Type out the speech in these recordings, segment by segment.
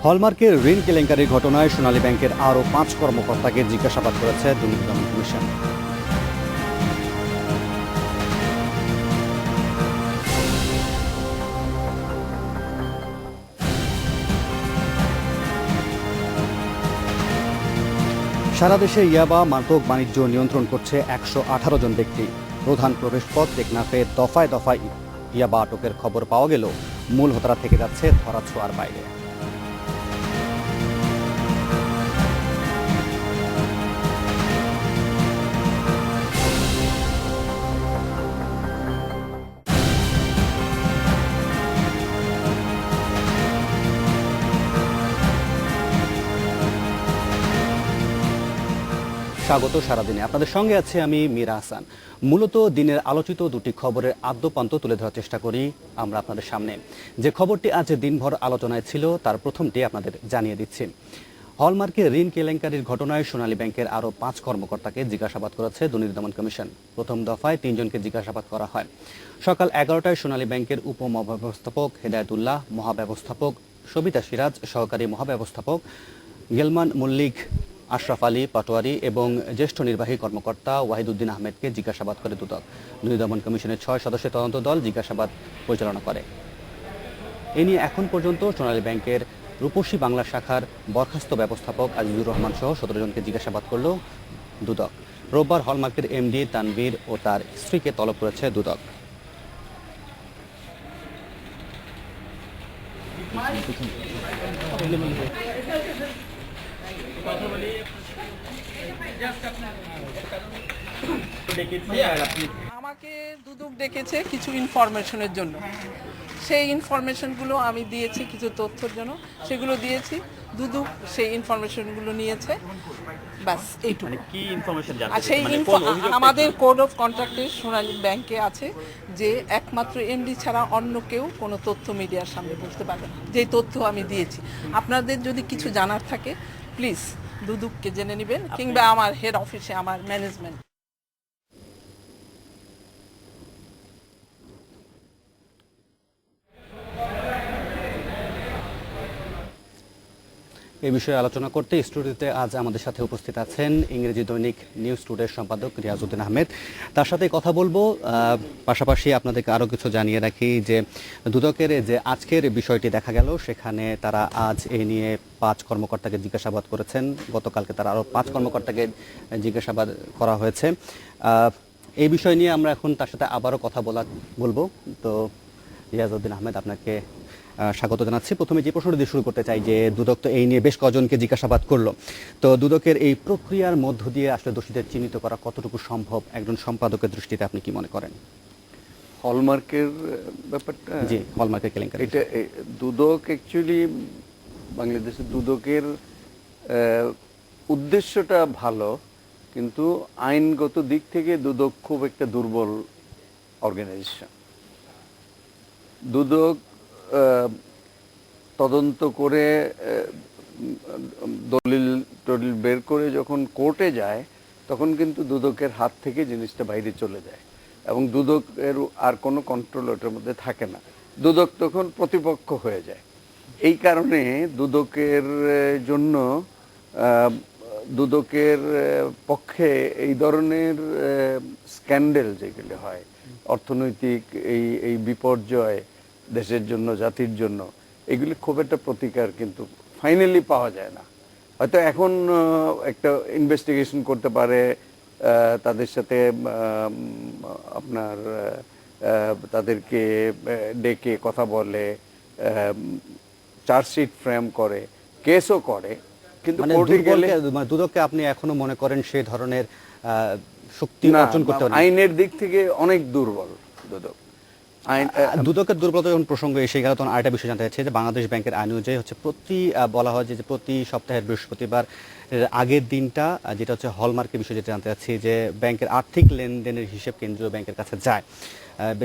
হলমার্কের ঋণ কেলেঙ্কারির ঘটনায় সোনালী ব্যাংকের আরও 5 কর্মকর্তাকে জিজ্ঞাসাবাদ করেছে দুর্নীতি দমন কমিশন। সারা দেশে ইয়াবা মাদক বাণিজ্য নিয়ন্ত্রণ করছে 118 জন ব্যক্তি। প্রধান প্রবেশপথ টেকনাফে দফায় দফায় ইয়াবা আটকের খবর পাওয়া গেলেও মূল হোতারা থেকে যাচ্ছে ধরাছোঁয়ার বাইরে। স্বাগত সারাদিনে, আপনাদের সঙ্গে আছে আমি মীরা হাসান। মূলত দিনের আলোচিত দুটি খবরের আদ্যপান্ত তুলে ধরার চেষ্টা করি আমরা আপনাদের সামনে। যে খবরটি আজ দিনভর আলোচনায় ছিল তার প্রথমটি আপনাদের জানিয়ে দিচ্ছি। হলমার্কের ঋণ কেলেঙ্কারির ঘটনায় সোনালী ব্যাংকের আরও 5 কর্মকর্তাকে জিজ্ঞাসাবাদ করেছে দুর্নীতি দমন কমিশন। প্রথম দফায় 3 জনকে জিজ্ঞাসাবাদ করা হয়। সকাল 11টায় সোনালী ব্যাংকের উপমহাব্যবস্থাপক হেদায়েতুল্লাহ, মহাব্যবস্থাপক সবিতা সিরাজ, সহকারী মহাব্যবস্থাপক গেলমান মল্লিক, আশরাফ আলী পাটোয়ারি এবং জ্যেষ্ঠ নির্বাহী কর্মকর্তা ওয়াহিদুদ্দিন আহমেদকে জিজ্ঞাসাবাদ করে দুদক। দুর্নীতি দমন কমিশনের 6 সদস্যের তদন্ত দল জিজ্ঞাসাবাদ পরিচালনা করে। এ নিয়ে এখন পর্যন্ত সোনালী ব্যাংকের রূপসী বাংলা শাখার বরখাস্ত ব্যবস্থাপক আজিজুর রহমান সহ 17 জনকে জিজ্ঞাসাবাদ করল দুদক। রোববার হলমার্কের এমডি তানভীর ও তার স্ত্রীকে তলব করেছে দুদক। আমাকে দুদক ডেকেছে কিছু ইনফরমেশনের জন্য। সেই ইনফরমেশনগুলো আমি দিয়েছি, কিছু তথ্যের জন্য সেগুলো দিয়েছি। দুদক সেই ইনফরমেশনগুলো নিয়েছে, ব্যাস এইটুকু। কি ইনফরমেশন জানতে? আর সেই আমাদের কোড অফ কন্ট্রাক্টে সোনালী ব্যাংকে আছে যে একমাত্র এমডি ছাড়া অন্য কেউ কোনো তথ্য মিডিয়ার সামনে বলতে পারবে না। যেই তথ্য আমি দিয়েছি, আপনাদের যদি কিছু জানার থাকে প্লিজ দুদককে জেনে নেবেন, কিংবা আমার হেড অফিসে আমার ম্যানেজমেন্ট। এই বিষয়ে আলোচনা করতে স্টুডিওতে আজ আমাদের সাথে উপস্থিত আছেন ইংরেজি দৈনিক নিউজ টুডের সম্পাদক রিয়াজউদ্দিন আহমেদ। তার সাথে কথা বলবো। পাশাপাশি আপনাদেরকে আরও কিছু জানিয়ে রাখি যে দুদকের যে আজকের বিষয়টি দেখা গেল, সেখানে তারা আজ এই নিয়ে 5 কর্মকর্তাকে জিজ্ঞাসাবাদ করেছেন। গতকালকে তারা আরও 5 কর্মকর্তাকে জিজ্ঞাসাবাদ করা হয়েছে। এই বিষয় নিয়ে আমরা এখন তার সাথে আবারও কথা বলবো। তো রিয়াজউদ্দিন আহমেদ, আপনাকে স্বাগত জানাচ্ছি। প্রথমে যে প্রশ্নটি দিয়ে শুরু করতে চাই যে দুদক তো এই নিয়ে বেশ কজনকে জিজ্ঞাসাবাদ করলো, তো দুদকের এই প্রক্রিয়ার মধ্য দিয়ে আসলে দোষীদের চিহ্নিত করা কতটুকু সম্ভব একজন সম্পাদকের দৃষ্টিতে আপনি কি মনে করেন? হলমার্কের ব্যাপারটা, জি, হলমার্কের কেলেঙ্কারি, এটা দুদক অ্যাকচুয়ালি বাংলাদেশের দুদকের উদ্দেশ্যটা ভালো, কিন্তু আইনগত দিক থেকে দুদক খুব একটা দুর্বল অর্গানাইজেশন। দুদক তদন্ত করে দলিল টলিল বের করে যখন কোর্টে যায়, তখন কিন্তু দুদকের হাত থেকে জিনিসটা বাইরে চলে যায় এবং দুদকের আর কোনো কন্ট্রোল ওটার মধ্যে থাকে না। দুদক তখন প্রতিপক্ষ হয়ে যায়। এই কারণে দুদকের জন্য দুদকের পক্ষে এই ধরনের স্ক্যান্ডেল যেগুলো হয়, অর্থনৈতিক এই বিপর্যয় দেশের জন্য, জাতির জন্য, এগুলি খুব একটা প্রতিকার কিন্তু ফাইনালি পাওয়া যায় না। হয়তো এখন একটা ইনভেস্টিগেশন করতে পারে, তাদের সাথে আপনার তাদেরকে ডেকে কথা বলে, চার্জশিট ফ্রেম করে, কেসও করে, কিন্তু দুদককে আপনি এখনো মনে করেন সেই ধরনের শক্তি অর্জন করতে পারেন? আইনের দিক থেকে অনেক দুর্বল দুদক। দুদকের দুর্বলতা যখন প্রসঙ্গ এসে গেল, তখন আরেকটা বিষয় জানতে চাচ্ছি যে বাংলাদেশ ব্যাংকের আইন অনুযায়ী হচ্ছে বলা হয় যে প্রতি সপ্তাহের বৃহস্পতিবার আগের দিনটা যেটা হচ্ছে হলমার্কের বিষয়, যেটা জানতে চাচ্ছি যে ব্যাংকের আর্থিক লেনদেনের হিসেব কেন্দ্রীয় ব্যাংকের কাছে যায়,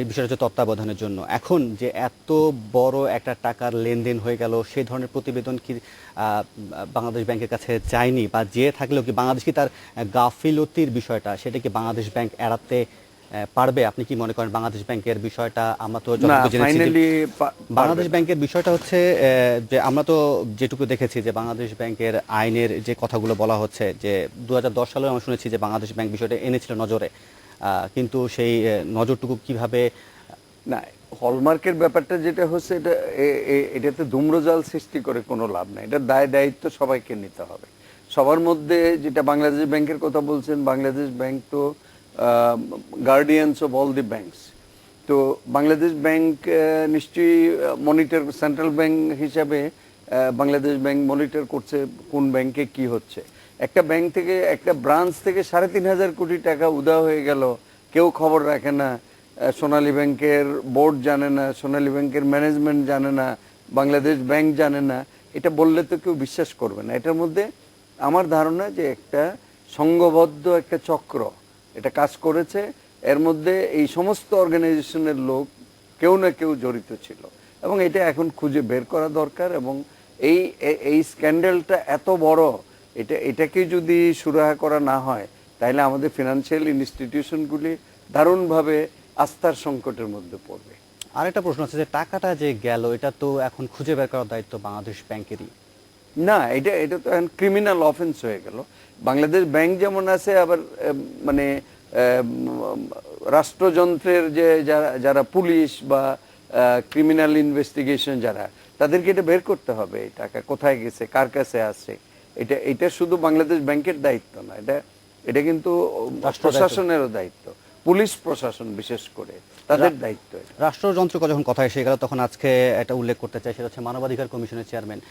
বিষয়টা হচ্ছে তত্ত্বাবধানের জন্য। এখন যে এত বড় একটা টাকার লেনদেন হয়ে গেল, সেই ধরনের প্রতিবেদন কি বাংলাদেশ ব্যাংকের কাছে যায়নি, বা যেয়ে থাকলেও কি বাংলাদেশ কি তার গাফিলতির বিষয়টা সেটা কি বাংলাদেশ ব্যাংক এড়াতে পারবে? আপনি কি মনে করেন বাংলাদেশ ব্যাংকের বিষয়টা? আমরা তো না, যতটুকু জেনেছি যে ফাইনালি বাংলাদেশ ব্যাংকের বিষয়টা হচ্ছে যে আমরা তো যেটুকু দেখেছি যে বাংলাদেশ ব্যাংকের আইনের যে কথাগুলো বলা হচ্ছে যে 2010 সালেও আমরা শুনেছি যে বাংলাদেশ ব্যাংক বিষয়টা এনেছিল নজরে, কিন্তু সেই নজরটুকু কিভাবে না, হলমার্কের ব্যাপারটা যেটা হচ্ছে, এটাতে ধূম্রজাল সৃষ্টি করে কোনো লাভ নাই। এটা দায় দায়িত্ব সবাইকে নিতে হবে। সবার মধ্যে যেটা বাংলাদেশ ব্যাংকের কথা বলছেন, বাংলাদেশ ব্যাংক তো guardians of all the banks. তো বাংলাদেশ ব্যাংক নিশ্চয়ই মনিটর, সেন্ট্রাল ব্যাংক হিসাবে বাংলাদেশ ব্যাংক মনিটর করছে কোন ব্যাংকে কি হচ্ছে। একটা ব্যাংক থেকে, একটা ব্রাঞ্চ থেকে 3,500 কোটি টাকা উধাও হয়ে গেল, কেউ খবর রাখে না। সোনালী ব্যাংকের বোর্ড জানে না, সোনালী ব্যাংকের ম্যানেজমেন্ট জানে না, বাংলাদেশ ব্যাংক জানে না। এটা বললে তো কেউ বিশ্বাস করবে না। এটার মধ্যে আমার ধারণা যে একটা সংঘবদ্ধ একটা চক্র এটা কাজ করেছে। এর মধ্যে এই সমস্ত অর্গানাইজেশনের লোক কেউ না কেউ জড়িত ছিল, এবং এটা এখন খুঁজে বের করা দরকার। এবং এই স্ক্যান্ডালটা এত বড়, এটাকে যদি সুরাহা করা না হয়, তাহলে আমাদের ফিনান্সিয়াল ইনস্টিটিউশনগুলি দারুণভাবে আস্থার সংকটের মধ্যে পড়বে। আরেকটা প্রশ্ন আছে যে টাকাটা যে গেল এটা তো এখন খুঁজে বের করার দায়িত্ব বাংলাদেশ ব্যাংকেরই। না, এটা তো এখন ক্রিমিনাল অফেন্স হয়ে গেল। বাংলাদেশ ব্যাংক যেমন আছে, আবার মানে রাষ্ট্রযন্ত্রের যে যারা পুলিশ বা ক্রিমিনাল ইনভেস্টিগেশন যারা, তাদেরকে এটা বের করতে হবে, এই টাকা কোথায় গেছে, কার কাছে আছে। এটা শুধু বাংলাদেশ ব্যাংকের দায়িত্ব না, এটা কিন্তু প্রশাসনেরও দায়িত্ব, পুলিশ প্রশাসন বিশেষ করে তাদের দায়িত্ব। রাষ্ট্রযন্ত্র যখন কথা এসে গেল তখন আজকে একটা উল্লেখ করতে চাই, সেটা হচ্ছে মানবাধিকার কমিশনের চেয়ারম্যান,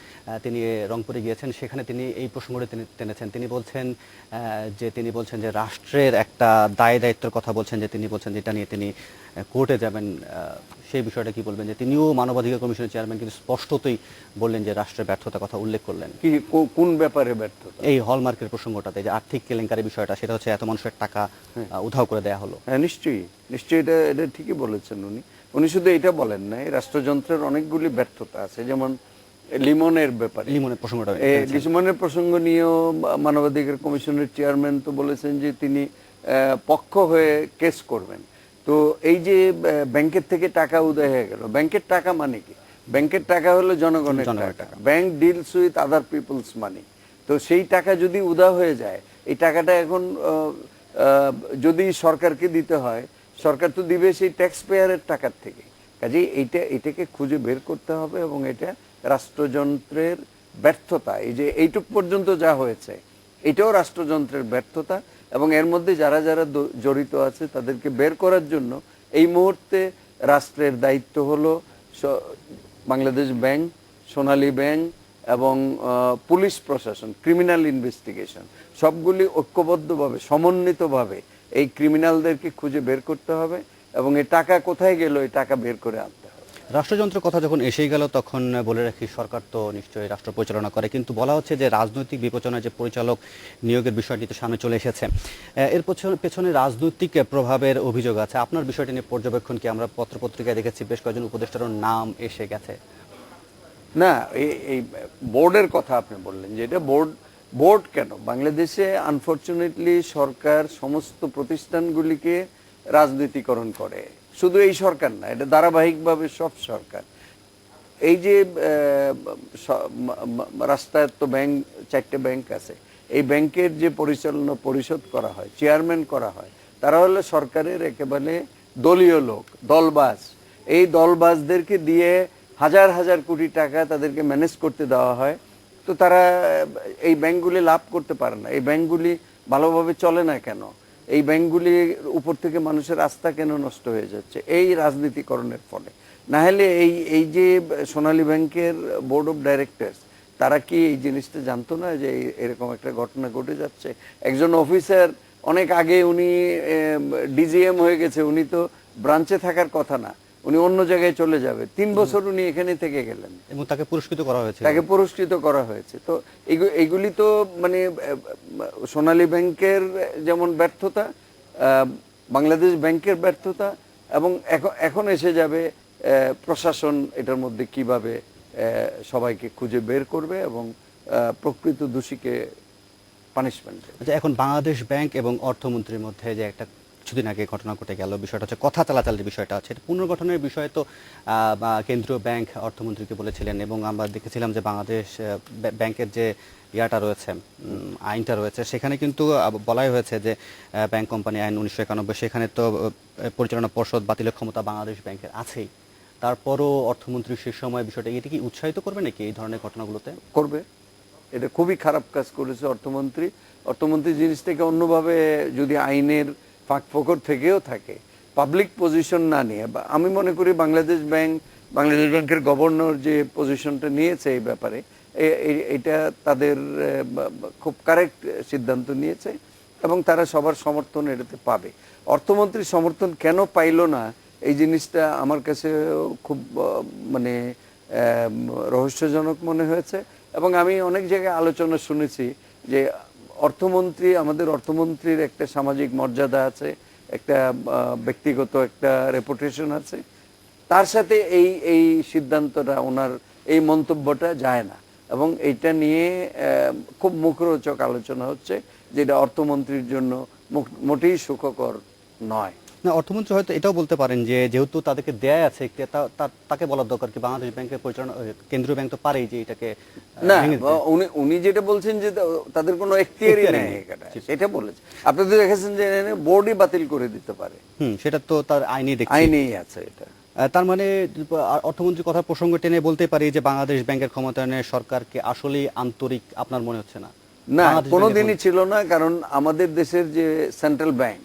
তিনি রংপুরে গিয়েছেন, সেখানে তিনি এই প্রসঙ্গটি টেনেছেন। তিনি বলছেন যে রাষ্ট্রের একটা দায় দায়িত্বের কথা বলছেন, যে তিনি বলছেন যেটা নিয়ে তিনি কোর্টে যাবেন। সেই বিষয়টা কি বলবেন? যে তিনিও মানবাধিকার কমিশনের চেয়ারম্যান, কিন্তু স্পষ্টতই বললেন যে রাষ্ট্রের ব্যর্থতার কথা উল্লেখ করলেন। কি, কোন ব্যাপারে ব্যর্থতা? এই হলমার্কের প্রসঙ্গটাতে, যে আর্থিক কেলেঙ্কারি বিষয়টা, সেটা হচ্ছে এত মানুষের টাকা উধাও করে দেয়া হলো। হ্যাঁ, নিশ্চয়ই এটা ঠিকই বলেছেন উনি শুধু এটা বলেন নাই, রাষ্ট্রযন্ত্রের অনেকগুলি ব্যর্থতা আছে। যেমন লিমনের ব্যাপারে, লিমনের প্রসঙ্গ নিয়েও মানবাধিকার কমিশনের চেয়ারম্যান তো বলেছেন যে তিনি পক্ষ হয়ে কেস করবেন। তো এই যে ব্যাংকের থেকে টাকা উদয় হয়ে গেল, ব্যাংকের টাকা মানে কি? ব্যাংকের টাকা হলো জনগণের টাকা। Bank deals with other people's money. তো সেই টাকা যদি উধাও হয়ে যায়, এই টাকাটা এখন যদি সরকারকে দিতে হয়, সরকার তো দিবে সেই ট্যাক্স পেয়ারের টাকার থেকে। কাজেই এটাকে খুঁজে বের করতে হবে, এবং এটা রাষ্ট্রযন্ত্রের ব্যর্থতা। এই যে এইটুক পর্যন্ত যা হয়েছে, এটাও রাষ্ট্রযন্ত্রের ব্যর্থতা। এবং এর মধ্যে যারা যারা জড়িত আছে তাদেরকে বের করার জন্য এই মুহূর্তে রাষ্ট্রের দায়িত্ব হলো বাংলাদেশ ব্যাংক, সোনালী ব্যাংক এবং পুলিশ প্রশাসন, ক্রিমিনাল ইনভেস্টিগেশন, সবগুলি ঐক্যবদ্ধভাবে, সমন্বিতভাবে এই ক্রিমিনালদেরকে খুঁজে বের করতে হবে, এবং এই টাকা কোথায় গেল, এই টাকা বের করে আনতে হবে। রাষ্ট্রযন্ত্রের কথা যখন এসেই গেল, তখন বলে রাখি সরকার তো নিশ্চয়ই রাষ্ট্র পরিচালনা করে, কিন্তু বলা হচ্ছে যে রাজনৈতিক বিবেচনায় যে পরিচালক নিয়োগের বিষয়টি তো সামনে চলে এসেছে। এর পেছনে রাজনৈতিক প্রভাবের অভিযোগ আছে। আপনার বিষয়টি নিয়ে পর্যবেক্ষণ কি? আমরা পত্রপত্রিকায় দেখেছি বেশ কয়েকজন উপদেষ্টারও নাম এসে গেছে। না, এই বোর্ডের কথা আপনি বললেন, যে এটা বোর্ড কেন? বাংলাদেশে আনফরচুনেটলি সরকার সমস্ত প্রতিষ্ঠানগুলিকে রাজনীতিকরণ করে। শুধু এই সরকার না, এটা ধারাবাহিকভাবে সব সরকার। এই যে রাষ্ট্রায়ত্ত ব্যাংক, 4টে ব্যাংক আছে, এই ব্যাংকের যে পরিচালনা পরিষদ করা হয়, চেয়ারম্যান করা হয়, তারা হলো সরকারের একেবারে দলীয় লোক, দলবাজ। এই দলবাজদেরকে দিয়ে হাজার হাজার কোটি টাকা তাদেরকে ম্যানেজ করতে দেওয়া হয়। তো তারা এই ব্যাংকগুলি লাভ করতে পারে না। এই ব্যাংকগুলি ভালোভাবে চলে না কেন? এই ব্যাংকগুলির উপর থেকে মানুষের আস্থা কেন নষ্ট হয়ে যাচ্ছে? এই রাজনীতিকরণের ফলে। না হলে এই যে সোনালী ব্যাংকের বোর্ড অফ ডাইরেক্টরস, তারা কি এই জিনিসটা জানতো না যে এরকম একটা ঘটনা ঘটে যাচ্ছে? একজন অফিসার অনেক আগে উনি ডিজিএম হয়ে গেছে, উনি তো ব্রাঞ্চে থাকার কথা না, উনি অন্য জায়গায় চলে যাবে। 3 বছর উনি এখানে থেকে গেলেন, এবং তাকে পুরস্কৃত করা হয়েছে। তো এইগুলি তো মানে সোনালী ব্যাংকের যেমন ব্যর্থতা, বাংলাদেশ ব্যাংকের ব্যর্থতা, এবং এখন এসে যাবে প্রশাসন এটার মধ্যে কিভাবে সবাইকে খুঁজে বের করবে এবং প্রকৃত দোষীকে পানিশমেন্ট দেবে। আচ্ছা, এখন বাংলাদেশ ব্যাংক এবং অর্থমন্ত্রীর মধ্যে যে একটা কিছুদিন আগে ঘটনা ঘটে গেল, বিষয়টা হচ্ছে কথা চালাচালির বিষয়টা আছে, এটা পুনর্গঠনের বিষয়ে তো বা কেন্দ্রীয় ব্যাংক অর্থমন্ত্রীকে বলেছিলেন, এবং আমরা দেখেছিলাম যে বাংলাদেশ ব্যাংকের যে ইয়াটা রয়েছে, আইনটা রয়েছে, সেখানে কিন্তু বলাই হয়েছে যে ব্যাংক কোম্পানি আইন 1991, সেখানে তো পরিচালনা পর্ষদ বাতিলের ক্ষমতা বাংলাদেশ ব্যাংকের আছেই। তারপরও অর্থমন্ত্রী সে সময় বিষয়টা এটি কি উৎসাহিত করবে নাকি এই ধরনের ঘটনাগুলোতে? করবে। এটা খুবই খারাপ কাজ করেছে অর্থমন্ত্রী। অর্থমন্ত্রী জিনিসটাকে অন্যভাবে যদি আইনের ফাঁকফোকর থেকেও থাকে, পাবলিক পজিশন না নিয়ে, আমি মনে করি বাংলাদেশ ব্যাংকের গভর্নর যে পজিশনটা নিয়েছে এই ব্যাপারে, এটা তাদের খুব কারেক্ট সিদ্ধান্ত নিয়েছে এবং তারা সবার সমর্থন এটাতে পাবে। অর্থমন্ত্রীর সমর্থন কেন পাইল না, এই জিনিসটা আমার কাছে খুব মানে রহস্যজনক মনে হয়েছে। এবং আমি অনেক জায়গায় আলোচনা শুনেছি যে আমাদের অর্থমন্ত্রীর একটা সামাজিক মর্যাদা আছে, একটা ব্যক্তিগত একটা রেপুটেশন আছে, তার সাথে এই সিদ্ধান্তটা, ওনার এই মন্তব্যটা যায় না। এবং এইটা নিয়ে খুব মুখরোচক আলোচনা হচ্ছে, যেটা অর্থমন্ত্রীর জন্য মোটেই সুখকর নয়। না, অর্থমন্ত্রী হয়তো এটাও বলতে পারেন যে যেহেতু তাদেরকে দেয় আছে, তাকে বলার দরকার কি বাংলাদেশ ব্যাংকের পরিচালনা, কেন্দ্রীয় ব্যাংক তো পারেই যে এটাকে না, উনি যেটা বলছেন যে তাদের কোনো এখতিয়ারই নেই, এটা বলেছে। আপনি তো দেখেছেন যে বোর্ডই বাতিল করে দিতে পারে, সেটা তো তার আইনেই আছে এটা। তার মানে অর্থমন্ত্রী কথা প্রসঙ্গ টেনে বলতে পারি যে বাংলাদেশ ব্যাংকের ক্ষমতায়নে সরকারকে আসলেই আন্তরিক আপনার মনে হচ্ছে না? না, কোনোদিনই ছিল না। কারণ আমাদের দেশের যে সেন্ট্রাল ব্যাংক,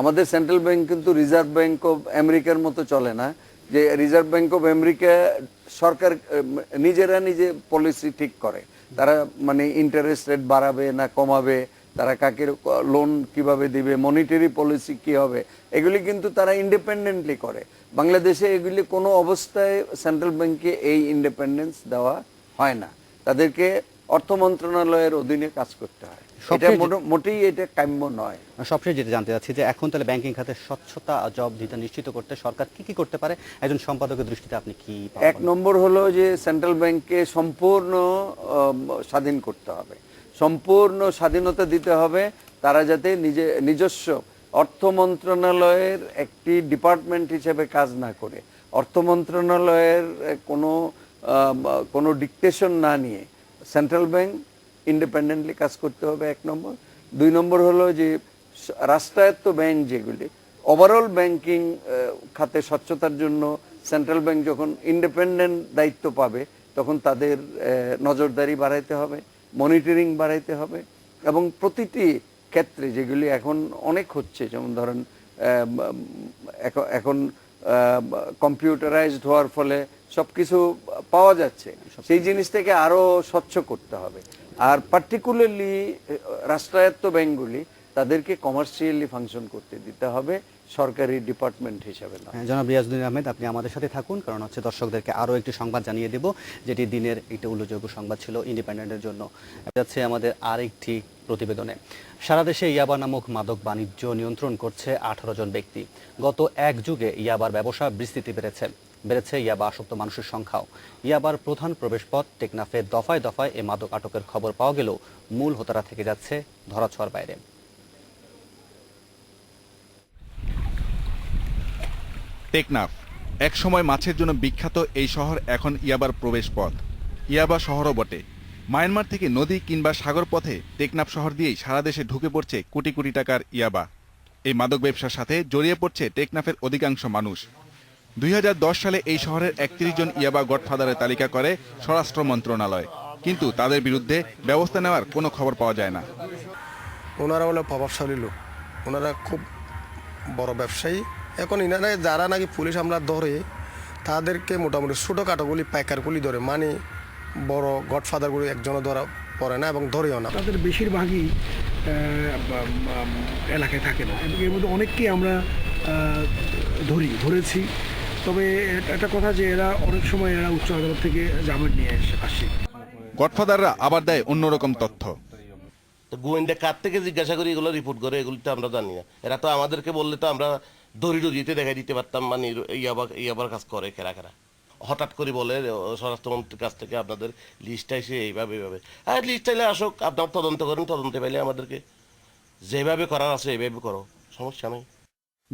আমাদের সেন্ট্রাল ব্যাংক কিন্তু রিজার্ভ ব্যাংক অফ আমেরিকার মতো চলে না, যে রিজার্ভ ব্যাংক অফ আমেরিকা সরকার নিজে পলিসি ঠিক করে, তারা মানে ইন্টারেস্ট রেট বাড়াবে না কমাবে, তারা কাকে লোন কিভাবে দিবে, মনিটারি পলিসি কি হবে, এগুলি কিন্তু তারা ইন্ডিপেন্ডেন্টলি করে। বাংলাদেশে এগুলি কোনো অবস্থায় সেন্ট্রাল ব্যাংকে এই ইন্ডিপেন্ডেন্স দেওয়া হয় না, তাদেরকে অর্থ মন্ত্রণালয়ের অধীনে কাজ করতে হয়। এটা মোটেই এটা কাম্য নয়। সবশেষ যেটা জানতে চাচ্ছি যে এখন তাহলে ব্যাংকিং খাতে স্বচ্ছতা জবাবদিহিতা নিশ্চিত করতে সরকার কি করতে পারে, একজন সম্পাদকের দৃষ্টিতে আপনি কি? এক নম্বর হলো যে সেন্ট্রাল ব্যাংককে সম্পূর্ণ স্বাধীন করতে হবে, সম্পূর্ণ স্বাধীনতা দিতে হবে। তারা যাতে নিজস্ব অর্থ মন্ত্রণালয়ের একটি ডিপার্টমেন্ট হিসেবে কাজ না করে, অর্থ মন্ত্রণালয়ের কোনো ডিকটেশন না নিয়ে সেন্ট্রাল ব্যাংক ইন্ডিপেন্ডেন্টলি কাজ করতে হবে, এক নম্বর। দুই নম্বর হলো যে রাষ্ট্রায়ত্ত ব্যাংক যেগুলি, ওভারঅল ব্যাংকিং খাতে স্বচ্ছতার জন্য সেন্ট্রাল ব্যাংক যখন ইন্ডিপেন্ডেন্ট দায়িত্ব পাবে, তখন তাদের নজরদারি বাড়াইতে হবে, মনিটরিং বাড়াইতে হবে। এবং প্রতিটি ক্ষেত্রে যেগুলি এখন অনেক হচ্ছে, যেমন ধরেন এখন কম্পিউটারাইজড হওয়ার ফলে সব কিছু পাওয়া যাচ্ছে, সেই জিনিসটাকে আরও স্বচ্ছ করতে হবে। আর পার্টিকুলারলি রাষ্ট্রায়ত্ত ব্যাংকগুলি, তাদেরকে কমার্শিয়ালি ফাংশন করতে দিতে হবে, সরকারি ডিপার্টমেন্ট হিসাবে না। জনাব রিয়াজউদ্দিন আহমেদ, আপনি আমাদের সাথে থাকুন, কারণ হচ্ছে দর্শকদেরকে আরও একটি সংবাদ জানিয়ে দেব, যেটি দিনের একটি উল্লেখযোগ্য সংবাদ ছিল ইন্ডিপেন্ডেন্টের জন্য। যাচ্ছে আমাদের আরেকটি প্রতিবেদনে। সারা দেশে ইয়াবা নামক মাদক বাণিজ্য নিয়ন্ত্রণ করছে 18 জন ব্যক্তি। গত এক যুগে ইয়াবার ব্যবসা বিস্তৃতি বেড়েছে ইয়াবা আসক্ত মানুষের সংখ্যাও। ইয়াবার প্রধান প্রবেশপথ টেকনাফে দফায় দফায় এ মাদক আটকের খবর পাওয়া গেলেও মূল হোতারা থেকে যাচ্ছে ধরাছোঁয়ার বাইরে। টেকনাফ একসময় মাছের জন্য বিখ্যাত এই শহর এখন ইয়াবার প্রবেশপথ, ইয়াবা শহরও বটে। মায়ানমার থেকে নদী কিংবা সাগর পথে টেকনাফ শহর দিয়েই সারা দেশে ঢুকে পড়ছে কোটি কোটি টাকার ইয়াবা। এই মাদক ব্যবসার সাথে জড়িয়ে পড়ছে টেকনাফের অধিকাংশ মানুষ। 2010 সালে এই শহরের 31 জন ইয়াবা গডফাদারের তালিকা করে স্বরাষ্ট্র মন্ত্রণালয়, কিন্তু তাদের বিরুদ্ধে ব্যবস্থা নেওয়ার কোনো খবর পাওয়া যায় না। ওনারা হলো প্রভাবশালী লোক, ওনারা খুব বড় ব্যবসায়ী। এখন ইনারা যারা নাকি পুলিশ আমরা ধরে, তাদেরকে মোটামুটি ছোটোখাটোগুলি পাইকারগুলি ধরে, মানে বড় গডফাদারগুলি একজনও ধরা পড়ে না এবং ধরেও না। তাদের বেশিরভাগই এলাকায় থাকে না, এবং এর মধ্যে অনেককেই আমরা ধরেছি। তবে একটা কথা যে এরা অনেক সময় উচ্চ আদালত থেকে জামিন নিয়ে আসে। গডফাদাররা আবার দেয় অন্যরকম তথ্য। গোয়েন্দা কার থেকে জিজ্ঞাসা করি এগুলো রিপোর্ট করে, এগুলো তো আমরা জানি না। এরা তো আমাদেরকে বললে তো আমরা দড়িতে দেখাই দিতে পারতাম, মানে ইয়াবার কাজ করে খেরা। হঠাৎ করে বলে স্বরাষ্ট্রমন্ত্রীর কাছ থেকে আপনাদের লিস্টটা এসে এইভাবে লিস্ট চাইলে আসুক, আপনার তদন্ত করেন, তদন্তে পাইলে আমাদেরকে যেভাবে করার আছে এইভাবে করো, সমস্যা নেই।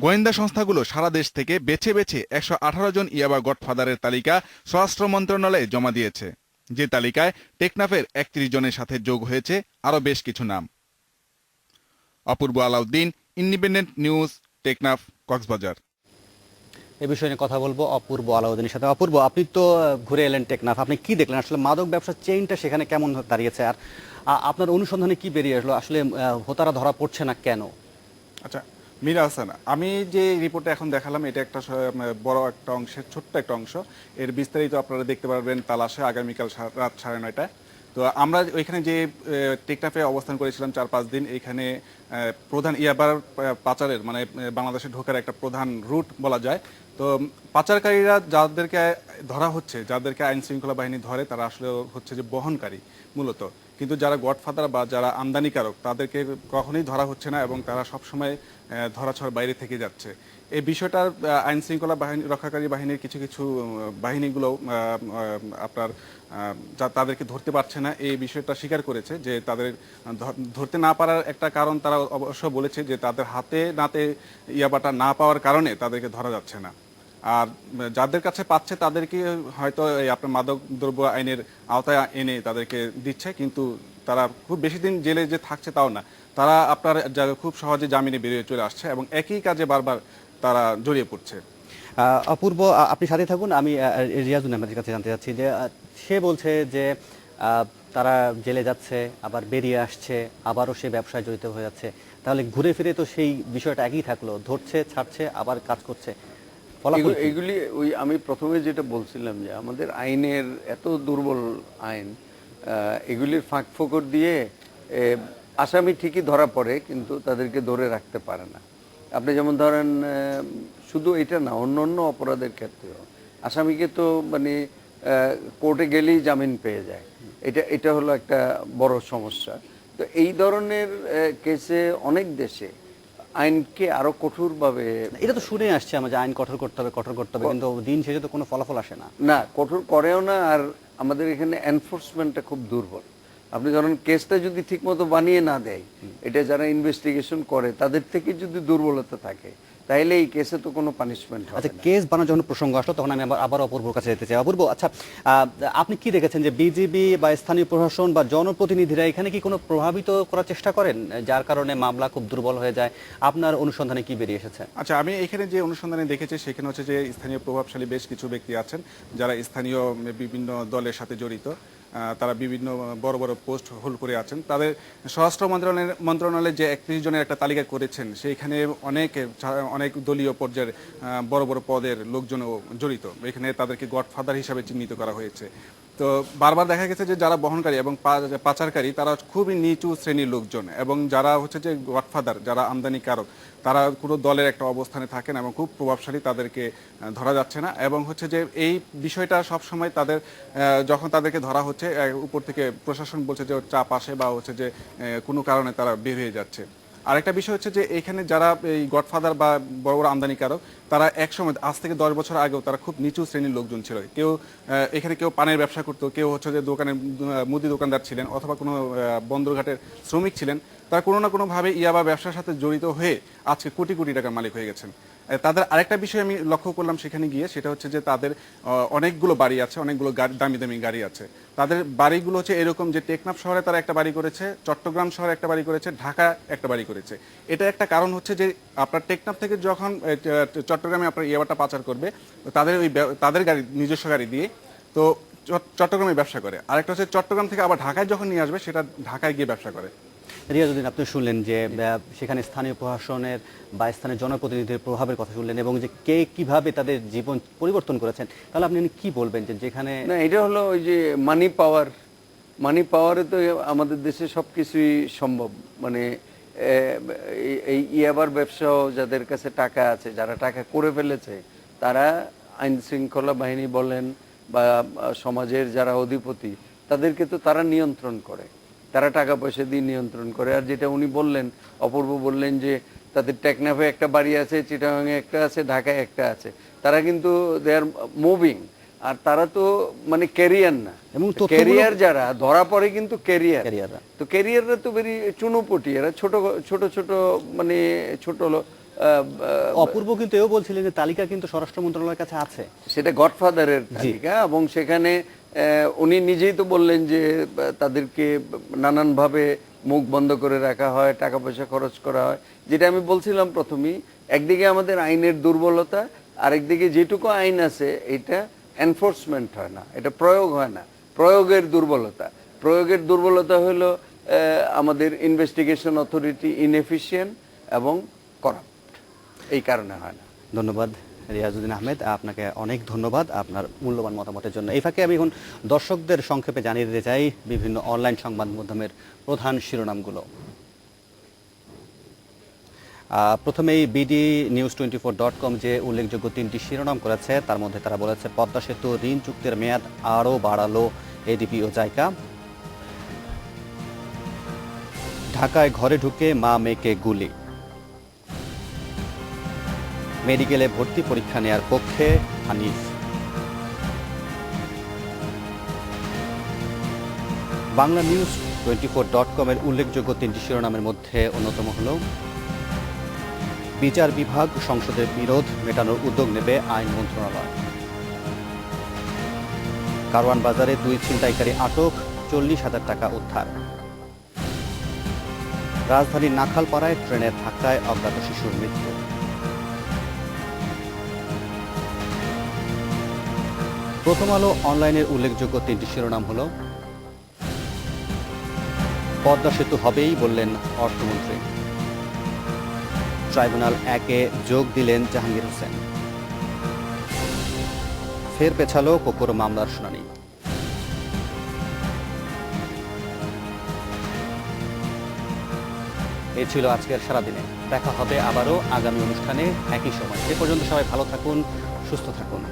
গোয়েন্দা সংস্থাগুলো সারা দেশ থেকে বেছে বেছে 118 জন ইয়াবা গডফাদারের তালিকা স্বরাষ্ট্র মন্ত্রণালয়ে জমা দিয়েছে, যে তালিকায় টেকনাফের 31 জনের সাথে যোগ হয়েছে আরও বেশ কিছু নাম। অপূর্ব আলাউদ্দিন, ইন্ডিপেন্ডেন্ট নিউজ, টেকনাফ, কক্সবাজার। এ বিষয়ে নিয়ে কথা বলবো অপূর্ব আলাউদ্দিনের সাথে। অপূর্ব, আপনি তো ঘুরে এলেন টেকনাফ, আপনি কি দেখলেন আসলে মাদক ব্যবসার চেইনটা সেখানে কেমন দাঁড়িয়েছে, আর আপনার অনুসন্ধানে কি বেরিয়ে আসলো, আসলে হোতারা ধরা পড়ছে না কেন? আচ্ছা মীরা হাসান, আমি যে রিপোর্টে এখন দেখালাম এটা একটা বড় একটা অংশের ছোট্ট একটা অংশ। এর বিস্তারিত আপনারা দেখতে পারবেন তালাশে আগামীকাল রাত 9:30টায়। তো আমরা ওইখানে যে টেকনাফে অবস্থান করেছিলাম 4-5 দিন, এইখানে প্রধান ইয়াবার পাচারের মানে বাংলাদেশে ঢোকার একটা প্রধান রুট বলা যায়। তো পাচারকারীরা যাদেরকে ধরা হচ্ছে, যাদেরকে আইন শৃঙ্খলা বাহিনী ধরে, তারা আসলে হচ্ছে যে বহনকারী মূলত, কিন্তু যারা গডফাদার বা যারা আমদানিকারক তাদেরকে কখনোই ধরা হচ্ছে না এবং তারা সবসময় ধরাছোঁয়ার বাইরে থেকে যাচ্ছে। এই বিষয়টার আইন শৃঙ্খলা বাহিনী রক্ষাকারী বাহিনীর কিছু কিছু বাহিনীগুলো আপনার তাদেরকে ধরতে পারছে না, এই বিষয়টা স্বীকার করেছে যে তাদের ধরতে না পারার একটা কারণ তারা অবশ্য বলেছে যে তাদের হাতে নাতে ইয়াবাটা না পাওয়ার কারণে তাদেরকে ধরা যাচ্ছে না। আর যাদের কাছে পাচ্ছে তাদেরকে হয়তো এই আপনার মাদক দ্রব্য আইনের আওতায় এনে তাদেরকে দিচ্ছে, কিন্তু তারা খুব বেশি দিন জেলে যে থাকছে তাও না, তারা আপনার খুব সহজে জামিনে বেরিয়ে চলে আসছে এবং একই কাজে বারবার তারা জড়িয়ে পড়ছে। অপূর্ব, আপনি সাথে থাকুন, আমি রিয়াজুল আহমেদের কাছে জানতে চাচ্ছি যে সে বলছে যে তারা জেলে যাচ্ছে, আবার বেরিয়ে আসছে, আবারও সে ব্যবসায় জড়িত হয়ে যাচ্ছে, তাহলে ঘুরে ফিরে তো সেই বিষয়টা একই থাকলো, ধরছে, ছাড়ছে, আবার কাজ করছে। এগুলি ওই আমি প্রথমে যেটা বলছিলাম যে আমাদের আইনের এত দুর্বল আইন, এগুলির ফাঁক ফোকর দিয়ে আসামি ঠিকই ধরা পড়ে কিন্তু তাদেরকে ধরে রাখতে পারে না। আপনি যেমন ধরেন শুধু এটা না, অন্য অন্য অপরাধের ক্ষেত্রেও আসামিকে তো মানে কোর্টে গেলেই জামিন পেয়ে যায়, এটা হলো একটা বড় সমস্যা। তো এই ধরনের কেসে অনেক দেশে আইনকে আরো কঠোরভাবে, এটা তো শুনে আসছে আমরা যে আইন কঠোর করতে হবে, কিন্তু দিন শেষে তো কোনো ফলাফল আসে না। না, কঠোর করেও না, আর আমাদের এখানে এনফোর্সমেন্টটা খুব দুর্বল। আপনি ধরেন কেসটা যদি ঠিকমতো বানিয়ে না দেয়, এটা যারা ইনভেস্টিগেশন করে তাদের থেকে যদি দুর্বলতা থাকে, তাইলে এই কেসে তো কোনো পানিশমেন্ট হবে না। আচ্ছা, কেস বানানোর যখন প্রসঙ্গ আসলো তখন আমি আবার অপূর্বর কাছে যেতে চাই। অপূর্ব, আচ্ছা আপনি কি দেখেছেন যে বিজিবি বা স্থানীয় প্রশাসন বা জনপ্রতিনিধিরা এখানে কি কোনো প্রভাবিত করার চেষ্টা করেন, যার কারণে মামলা খুব দুর্বল হয়ে যায়? আপনার অনুসন্ধানে কি বেরিয়ে এসেছে? আচ্ছা, আমি এখানে যে অনুসন্ধানে দেখেছি সেখানে হচ্ছে যে স্থানীয় প্রভাবশালী বেশ কিছু ব্যক্তি আছেন যারা স্থানীয় বিভিন্ন দলের সাথে জড়িত, তারা বিভিন্ন বড় বড় পোস্ট হোল্ড করে আছেন। তাদের স্বরাষ্ট্র মন্ত্রণালয়ে যে 31 জনের একটা তালিকা করেছেন, সেইখানে অনেক দলীয় পর্যায়ের বড় বড় পদের লোকজনও জড়িত। এখানে তাদেরকে গডফাদার হিসাবে চিহ্নিত করা হয়েছে। তো বারবার দেখা গেছে যে যারা বহনকারী এবং পাচারকারী তারা খুবই নিচু শ্রেণীর লোকজন, এবং যারা হচ্ছে যে গডফাদার, যারা আমদানিকারক, তারা কোনো দলের একটা অবস্থানে থাকেন এবং খুব প্রভাবশালী, তাদেরকে ধরা যাচ্ছে না। এবং হচ্ছে যে এই বিষয়টা সবসময় তাদের যখন তাদেরকে ধরা হচ্ছে উপর থেকে প্রশাসন বলছে যে চাপ আসে বা হচ্ছে যে কোনো কারণে তারা বের হয়ে যাচ্ছে। আরেকটা বিষয় হচ্ছে যে এখানে যারা এই গডফাদার বা বড় বড় আমদানিকারক, তারা একসময় আজ থেকে 10 বছর আগেও তারা খুব নিচু শ্রেণীর লোকজন ছিল। এখানে কেউ পানের ব্যবসা করতো, কেউ হচ্ছে যে দোকানে মুদি দোকানদার ছিলেন, অথবা কোনো বন্দরঘাটের শ্রমিক ছিলেন। তারা কোনো না কোনোভাবে ইয়াবা ব্যবসার সাথে জড়িত হয়ে আজকে কোটি কোটি টাকার মালিক হয়ে গেছেন। তাদের আরেকটা বিষয় আমি লক্ষ্য করলাম সেখানে গিয়ে, সেটা হচ্ছে যে তাদের অনেকগুলো বাড়ি আছে, অনেকগুলো দামি দামি গাড়ি আছে। তাদের বাড়িগুলো হচ্ছে এরকম যে টেকনাফ শহরে তারা একটা বাড়ি করেছে, চট্টগ্রাম শহরে একটা বাড়ি করেছে, ঢাকা একটা বাড়ি করেছে। এটা একটা কারণ হচ্ছে যে আপনার টেকনাফ থেকে যখন চট্টগ্রামে আপনার ইয়াবাটা পাচার করবে, তাদের গাড়ি, নিজস্ব গাড়ি দিয়ে তো চট্টগ্রামে ব্যবসা করে। আরেকটা হচ্ছে চট্টগ্রাম থেকে আবার ঢাকায় যখন নিয়ে আসবে, সেটা ঢাকায় গিয়ে ব্যবসা করে। রিয়াজউদ্দিন, আপনি শুনলেন যে সেখানে স্থানীয় প্রশাসনের বা স্থানীয় জনপ্রতিনিধিদের প্রভাবের কথা শুনলেন, এবং যে কে কিভাবে তাদের জীবন পরিবর্তন করেছেন, তাহলে আপনি কি বলবেন যে যেখানে না, এটা হলো ওই যে মানি পাওয়ারে তো আমাদের দেশে সবকিছুই সম্ভব। মানে এই ইয়াবার ব্যবসাও যাদের কাছে টাকা আছে, যারা টাকা করে ফেলেছে, তারা আইন শৃঙ্খলা বাহিনী বলেন বা সমাজের যারা অধিপতি, তাদেরকে তো তারা নিয়ন্ত্রণ করে, তারা টাকা পয়সা দিয়ে নিয়ন্ত্রণ করে। আর যেটা উনি বললেন, অপূর্ব বললেন যে তাদের টেকনাফে একটা বাড়ি আছে, চিটাগাংয়ে একটা আছে, ঢাকায় একটা আছে, তারা কিন্তু দে আর মুভিং। আর তারা তো মানে ক্যারিয়ার না, এবং ক্যারিয়ার যারা ধরা পড়ে কিন্তু ক্যারিয়াররা তো ক্যারিয়াররা তো বেরি চুনোপটি, এরা ছোট ছোট ছোট মানে ছোট অপূর্ব কিন্তু এও বলছিলেন যে তালিকা কিন্তু স্বরাষ্ট্র মন্ত্রণালয়ের কাছে আছে। সেটা গডফাদারের তালিকা, এবং সেখানে উনি নিজেই তো বললেন যে তাদেরকে নানানভাবে মুখ বন্ধ করে রাখা হয়, টাকা পয়সা খরচ করা হয়। যেটা আমি বলছিলাম প্রথমেই, একদিকে আমাদের আইনের দুর্বলতা, আরেকদিকে যেটুকু আইন আছে এটা এনফোর্সমেন্ট হয় না, এটা প্রয়োগ হয় না, প্রয়োগের দুর্বলতা। প্রয়োগের দুর্বলতা হলো আমাদের ইনভেস্টিগেশন অথরিটি ইনএফিশিয়েন্ট এবং করাপ্ট, এই কারণে হয় না। ধন্যবাদ রিয়াজউদ্দিন আহমেদ, আপনাকে অনেক ধন্যবাদ আপনার মূল্যবান মতামতের জন্য। এই ফাঁকে আমি এখন দর্শকদের সংক্ষেপে জানিয়ে দিতে চাই বিভিন্ন অনলাইন সংবাদ মাধ্যমের প্রধান শিরোনামগুলো। প্রথমেই বিডি নিউজ 24.com যে উল্লেখযোগ্য 3টি শিরোনাম করেছে, তার মধ্যে তারা বলেছে পদ্মা সেতু ঋণ চুক্তির মেয়াদ আরও বাড়ালো এডিপি ও জাইকা। ঢাকায় ঘরে ঢুকে মা মেয়েকে গুলি। মেডিকেলে ভর্তি পরীক্ষা নেয়ার পক্ষে হানিফ। বাংলা নিউজ 24.com এর উল্লেখযোগ্য 3টি শিরোনামের মধ্যে অন্যতম হল বিচার বিভাগ সংসদের বিরোধ মেটানোর উদ্যোগ নেবে আইন মন্ত্রণালয়। কারওয়ান বাজারে 2 ছিনতাইকারী আটক, 40,000 টাকা উদ্ধার। রাজধানীর নাখালপাড়ায় ট্রেনের ধাক্কায় অজ্ঞাত শিশুর মৃত্যু। প্রথম আলো অনলাইনের উল্লেখযোগ্য 3টি শিরোনাম হল পদ্মা সেতু হবেই বললেন অর্থমন্ত্রী। ট্রাইব্যুনাল 1-এ যোগ দিলেন জাহাঙ্গীর হোসেন। ফের পেছালো কোকোর মামলার শুনানি। এই ছিল আজকের সারাদিনে। দেখা হবে আবারও আগামী অনুষ্ঠানে একই সময়। সে পর্যন্ত সবাই ভালো থাকুন, সুস্থ থাকুন।